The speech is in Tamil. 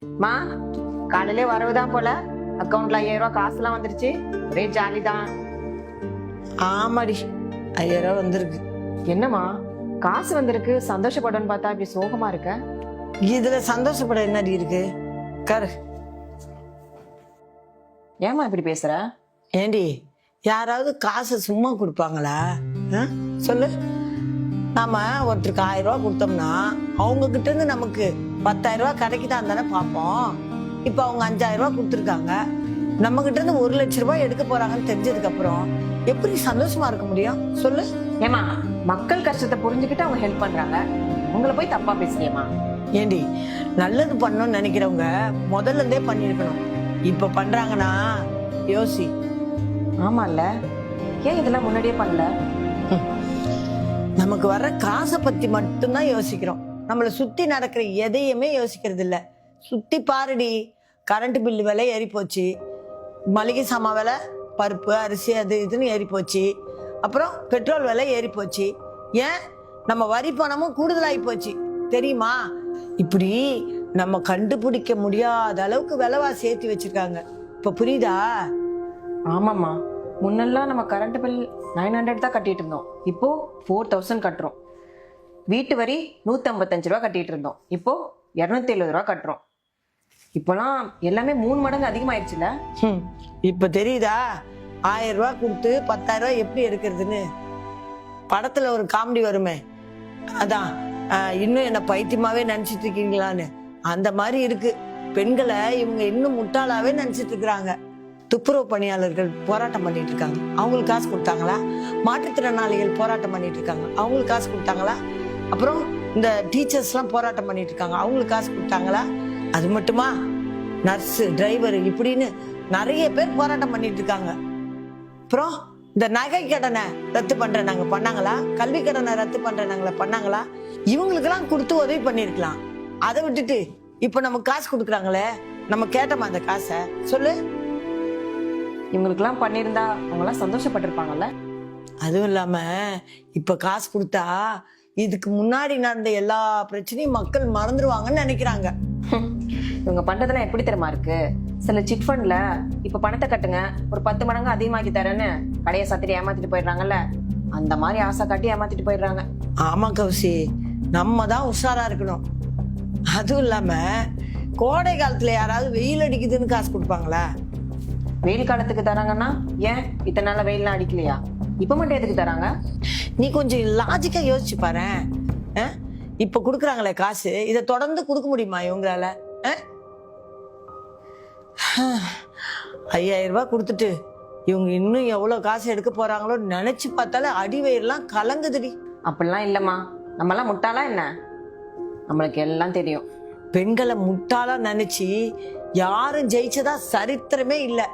மா காலையிலே வரவுதான் போல. அக்கௌண்ட்ல 5000 ரூபாய் காசுலாம் வந்துருச்சு. ஒரே ஜாலி தான். ஆமாடி, 5000 ரூபா வந்திருக்கு. என்னம்மா காசு வந்திருக்கு சந்தோஷப்படணும்னு பார்த்தா இப்படி சோகமா இருக்க? இதுல சந்தோஷப்பட என்னடி இருக்கு? கரு. ஏமா இப்படி பேசுற? ஏண்டி, யாராவது காசு சும்மா கொடுப்பாங்களா? சொல்லு. நாம ஒருத்தருக்கு 1000 ரூபா கொடுத்தோம்னா அவங்க கிட்ட இருந்து நமக்கு 10,000 ரூபா கிடைக்குதான் தானே பார்ப்போம். இப்ப அவங்க 5000 ரூபா கொடுத்துருக்காங்க, நம்ம கிட்ட இருந்து 1,00,000 ரூபாய் எடுக்க போறாங்கன்னு தெரிஞ்சதுக்கு அப்புறம் எப்படி சந்தோஷமா இருக்க முடியும் சொல்லு? ஏமா மக்கள் கஷ்டத்தை புரிஞ்சுக்கிட்டு அவங்க ஹெல்ப் பண்றாங்க, உங்களை போய் தப்பா பேசுறியம்மா? ஏண்டி, நல்லது பண்ணணும்னு நினைக்கிறவங்க முதல்ல இருந்தே பண்ணிருக்கணும். இப்ப பண்றாங்கன்னா யோசி. ஆமா இல்ல, ஏன் இதெல்லாம் முன்னாடியே பண்ணல? நமக்கு வர்ற காசை பத்தி மட்டும்தான் யோசிக்கிறோம். நம்மளை சுத்தி நடக்கிற எதையுமே யோசிக்கிறது இல்ல. சுத்தி பாருடி, கரண்ட் பில்லு விலை ஏறி போச்சு, மளிகை சாமான் விலை, பருப்பு அரிசி அது இதுன்னு ஏறி போச்சு, அப்புறம் பெட்ரோல் விலை ஏறி போச்சு, ஏன் நம்ம வரி பணமும் கூடுதலாகி போச்சு தெரியுமா? இப்படி நம்ம கண்டுபிடிக்க முடியாத அளவுக்கு விலைவாசி ஏற்றி வச்சிருக்காங்க. இப்ப புரியுதா? ஆமாம்மா, முன்னெல்லாம் நம்ம கரண்ட் பில் 900 தான் கட்டிட்டு இருந்தோம், இப்போ 4000 கட்டுறோம். வீட்டு வரி 155 ரூபா கட்டிட்டு இருந்தோம், இப்போ 270 ரூபா கட்டுறோம். இப்போலாம் எல்லாமே 3 மடங்கு அதிகமாயிடுச்சுல. இப்ப தெரியுதா 1000 ரூபா கொடுத்து 10,000 ரூபாய் எப்படி எடுக்கிறதுன்னு? படத்துல ஒரு காமெடி வருமே, அதான் இன்னும் என்ன பைத்தியமாவே நினைச்சிட்டு இருக்கீங்களான்னு. அந்த மாதிரி இருக்கு. பெண்களை இவங்க இன்னும் முட்டாளாவே நினைச்சிட்டு இருக்கிறாங்க. துப்புரவு பணியாளர்கள் போராட்டம் பண்ணிட்டு இருக்காங்க, அவங்களுக்கு காசு கொடுத்தாங்களா? மாற்றுத்திறனாளிகள் போராட்டம் பண்ணிட்டு இருக்காங்க, அவங்களுக்கு காசு கொடுத்தாங்களா? அப்புறம் இந்த டீச்சர்ஸ் எல்லாம் போராட்டம் பண்ணிட்டு இருக்காங்க, அவங்களுக்கு காசு கொடுத்தாங்களா? அது மட்டுமா, நர்ஸ், டிரைவர் இப்படின்னு நிறைய பேர் போராட்டம் பண்ணிட்டு இருக்காங்க. அப்புறம் இந்த நகை கடனை ரத்து பண்ற நாங்க பண்ணாங்களா? கல்வி கடனை ரத்து பண்ற நாங்கள பண்ணாங்களா? இவங்களுக்கு எல்லாம் கொடுத்து உதவி பண்ணிருக்கலாம். அதை விட்டுட்டு இப்ப நமக்கு காசு கொடுக்குறாங்களே, நம்ம கேட்டோமா அந்த காசை சொல்லு? இவங்களுக்கெல்லாம் பண்ணியிருந்தா அவங்களாம் சந்தோஷப்பட்டிருப்பாங்கல்ல. அதுவும் இல்லாம இப்ப காசு கொடுத்தா இதுக்கு முன்னாடி நடந்த எல்லா பிரச்சனையும் மக்கள் மறந்துடுவாங்கன்னு நினைக்கிறாங்க. இவங்க பண்றதெல்லாம் எப்படி தெரியுமா இருக்கு? சில சிட் ஃபண்ட்ல இப்ப பணத்தை கட்டுங்க, ஒரு 10 மடங்கு அதிகமாக்கி தரேன்னு கடையை சாத்திட்டு ஏமாத்திட்டு போயிடுறாங்கல்ல, அந்த மாதிரி ஆசை காட்டி ஏமாத்திட்டு போயிடுறாங்க. ஆமா கௌசி, நம்ம தான் உஷாரா இருக்கணும். அதுவும் இல்லாம கோடை காலத்துல யாராவது வெயில் அடிக்குதுன்னு காசு கொடுப்பாங்களா? வெயில் காலத்துக்கு தராங்கன்னா ஏன் இத்தனை நாள வெயில்லாம் அடிக்கலையா? இப்ப மட்டும் எதுக்கு தராங்க? நீ கொஞ்சம் லாஜிக்கா யோசிச்சு பாரு. இப்ப குடுக்குறாங்களே காசு, இதை தொடர்ந்து கொடுக்க முடியுமா இவங்களால? 5000 ரூபாய் கொடுத்துட்டு இவங்க இன்னும் எவ்வளவு காசு எடுக்க போறாங்களோ நினைச்சு பார்த்தாலே அடிவயிரெல்லாம் கலங்குதுடி. அப்படிலாம் இல்லம்மா, நம்மலாம் முட்டாளா என்ன? நம்மளுக்கு எல்லாம் தெரியும். பெண்களை முட்டாளா நினைச்சு யாரும் ஜெயிச்சதா சரித்திரமே இல்லை.